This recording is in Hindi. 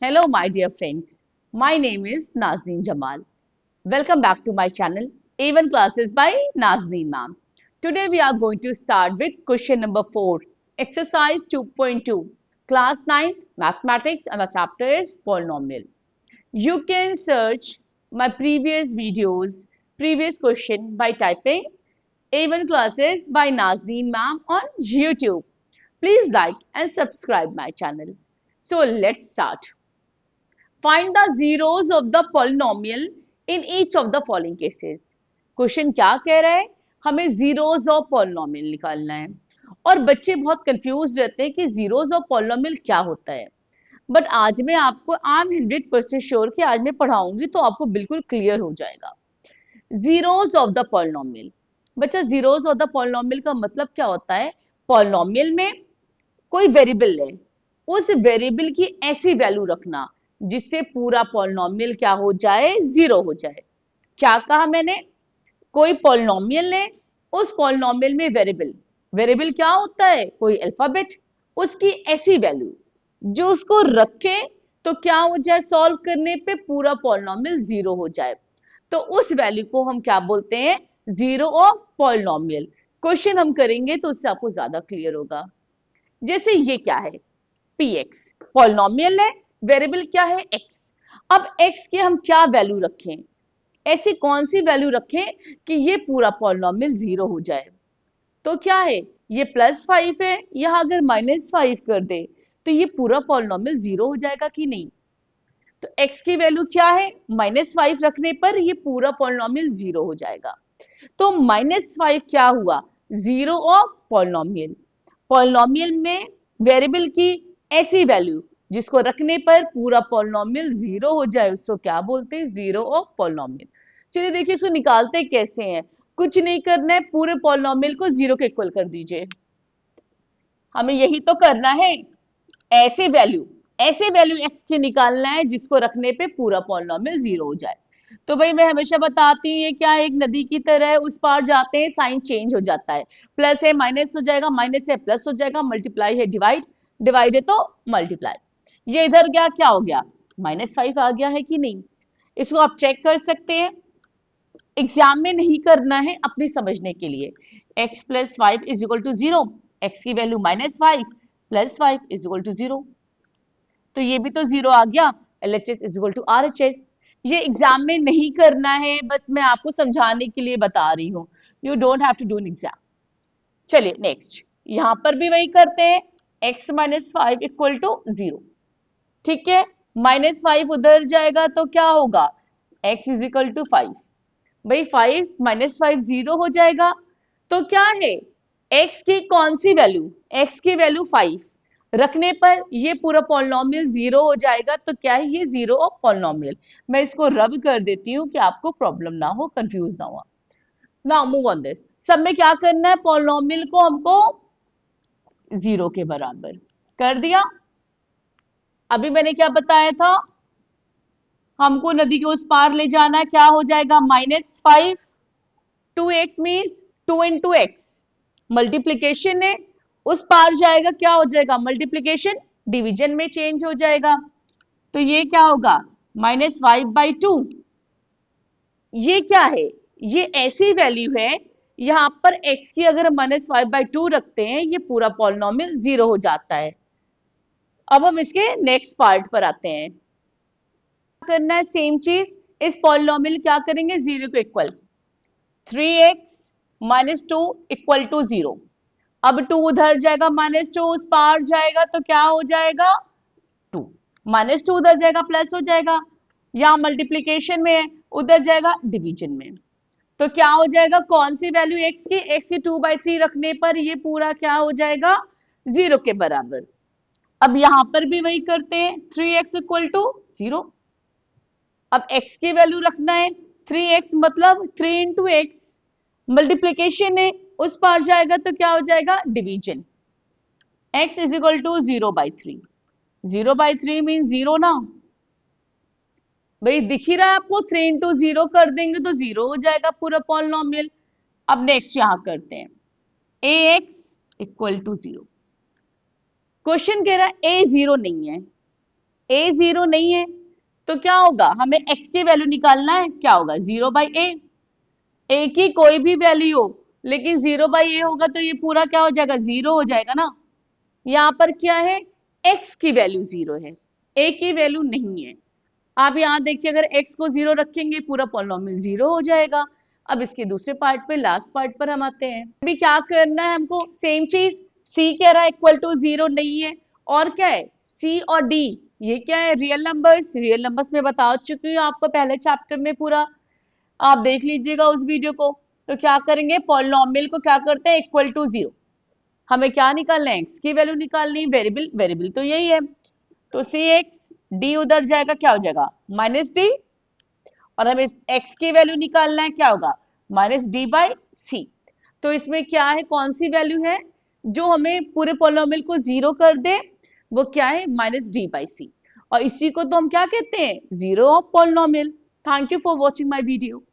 Hello, my dear friends. My name is Nazneen Jamal. Welcome back to my channel, A1 Classes by Nazneen Ma'am. Today we are going to start with question number 4, exercise 2.2, class 9, mathematics, and the chapter is polynomial. You can search my previous videos, previous question by typing A1 Classes by Nazneen Ma'am on YouTube. Please like and subscribe my channel. So let's start. Find the zeros of the polynomial in each of the following cases. Question क्या कह रहा है? हमें zeros ऑफ polynomial निकालना है और बच्चे बहुत कंफ्यूज रहते हैं कि zeros ऑफ polynomial क्या होता है. बट आज मैं आपको आई एम 100% श्योर कि आज मैं पढ़ाऊंगी तो आपको बिल्कुल क्लियर हो जाएगा. zeros of the polynomial. बच्चा zeros ऑफ द polynomial का मतलब क्या होता है? polynomial में कोई वेरिएबल है, उस वेरिएबल की ऐसी वैल्यू रखना जिससे पूरा पॉलिनोमियल क्या हो जाए? जीरो हो जाए. क्या कहा मैंने? कोई पॉलिनोमियल है, उस पॉलिनोमियल में वेरिएबल, वेरिएबल क्या होता है? कोई अल्फाबेट, उसकी ऐसी वैल्यू जो उसको रखे तो क्या हो जाए? सॉल्व करने पे पूरा पॉलिनोमियल जीरो हो जाए. तो उस वैल्यू को हम क्या बोलते हैं? Zero of polynomial. क्वेश्चन हम करेंगे तो उससे आपको ज्यादा क्लियर होगा. जैसे ये क्या है? px पॉलिनोमियल है, वेरिएबल क्या है? x. अब x के हम क्या वैल्यू रखें? ऐसी कौन सी वैल्यू रखें कि ये पूरा पॉलिनोमियल जीरो हो जाए? तो क्या है? ये +5 है, यहां अगर -5 कर दे तो ये पूरा पॉलिनोमियल जीरो हो जाएगा कि नहीं? तो x की वैल्यू क्या है? -5 रखने पर ये पूरा पॉलिनोमियल जीरो हो जाएगा. तो -5 क्या हुआ? Zero of polynomial. पॉलिनोमियल में वेरिएबल की ऐसी वैल्यू जिसको रखने पर पूरा पॉलिनोमियल जीरो हो जाए उसको क्या बोलते हैं? Zero of polynomial. चलिए देखिए इसको निकालते कैसे हैं. कुछ नहीं करना है, पूरे पॉलिनोमियल को जीरो के इक्वल कर दीजिए. हमें यही तो करना है. ऐसे वैल्यू एक्स के निकालना है जिसको रखने पे पूरा पॉलिनोमियल जीरो हो जाए. तो भाई मैं हमेशा बताती हूँ ये क्या है? एक नदी की तरह है, उस पार जाते हैं साइन चेंज हो जाता है. प्लस है माइनस हो जाएगा, माइनस है प्लस हो जाएगा, मल्टीप्लाई है डिवाइड, डिवाइड है तो मल्टीप्लाई. ये इधर गया, क्या हो गया? -5 आ गया है कि नहीं? इसको आप चेक कर सकते हैं. एग्जाम में नहीं करना है, अपनी समझने के लिए. x + 5 = 0. x की वैल्यू -5 + 5 = 0. तो ये भी तो जीरो आ गया. LHS = RHS. ये एग्जाम में नहीं करना है, बस मैं आपको समझाने के लिए बता रही हूँ. You don't have to do in exam. चलिए नेक्स्ट, यहां पर भी वही करते हैं. x - 5 = 0. ठीक है, -5 उधर जाएगा तो क्या होगा? x = 5. भाई 5 - 5 0 हो जाएगा. तो क्या है? x की कौन सी वैल्यू? x की वैल्यू 5 रखने पर ये पूरा पॉलिनोमियल जीरो हो जाएगा. तो क्या है? ये जीरो ऑफ पॉलिनोमियल. मैं इसको रब कर देती हूँ कि आपको प्रॉब्लम ना हो, कंफ्यूज ना हो. Now move on this. सब में क्या करना है? पॉलिनोमियल को हमको जीरो के बराबर कर दिया. अभी मैंने क्या बताया था? हमको नदी के उस पार ले जाना है. क्या हो जाएगा? -5. 2x means 2 × x. मल्टीप्लीकेशन है, उस पार जाएगा, क्या हो जाएगा? मल्टीप्लीकेशन. डिवीजन में चेंज हो जाएगा. तो ये क्या होगा? -5/2. ये क्या है? ये ऐसी वैल्यू है, यहां पर x की अगर -5/2 रखते हैं ये पूरा पॉलिनोमियल जीरो हो जाता है. अब हम इसके नेक्स्ट पार्ट पर आते हैं. करना है सेम चीज. इस पॉलिनोमियल क्या करेंगे? जीरो को इक्वल. 3x - 2 = 0. अब 2 उधर जाएगा, -2 उस पार जाएगा तो क्या हो जाएगा? 2. -2 उधर जाएगा, प्लस हो जाएगा. यहां मल्टीप्लीकेशन में है, उधर जाएगा डिवीजन में. तो क्या हो जाएगा? कौन सी वैल्यू? x की 2/3 रखने पर ये पूरा क्या हो जाएगा? जीरो के बराबर. अब यहां पर भी वही करते हैं. 3x = 0. अब x की वैल्यू रखना है. 3x मतलब 3 × x. मल्टीप्लीकेशन है, उस पार जाएगा तो क्या हो जाएगा? डिवीजन. x = 0/3. 0/3 मीन जीरो ना. भाई दिख ही रहा है आपको? 3 × 0 कर देंगे तो जीरो हो जाएगा पूरा पॉलिनोमियल. अब नेक्स्ट यहां करते हैं. ax = 0. क्वेश्चन कह रहा है a 0 नहीं है. ए जीरो नहीं है तो क्या होगा, हमें एक्स की वैल्यू निकालना है, क्या होगा 0/a। ए की कोई भी वैल्यू हो लेकिन 0/a होगा तो ये पूरा क्या हो जाएगा, जीरो हो जाएगा ना। यहाँ पर क्या है, x की वैल्यू जीरो है, a की वैल्यू नहीं है। आप यहाँ देखिए अगर x को जीरो रखेंगे पूरा पॉलिनॉमियल जीरो हो जाएगा। अब इसके दूसरे पार्ट पे, लास्ट पार्ट पर हम आते हैं। अभी क्या करना है हमको, सेम चीज, c कह रहा है इक्वल टू जीरो नहीं है, और क्या है c और d, ये क्या है रियल नंबर्स। रियल नंबर्स में बता चुकी हूँ आपको पहले चैप्टर में पूरा, आप देख लीजिएगा उस वीडियो को। तो क्या करेंगे, पॉलिनॉमियल को क्या करते हैं, इक्वल टू जीरो। हमें क्या निकालना है, x की वैल्यू निकालनी है, वेरिएबल, वेरिएबल तो यही है। तो सी एक्स, डी उधर जाएगा, क्या हो जाएगा -d, और हमें x की वैल्यू निकालना है, क्या होगा -d/c। तो इसमें क्या है, कौन सी वैल्यू है जो हमें पूरे पॉलिनॉमियल को जीरो कर दे, वो क्या है -d/c। और इसी को तो हम क्या कहते हैं, zero of polynomial. Thank you for watching my video.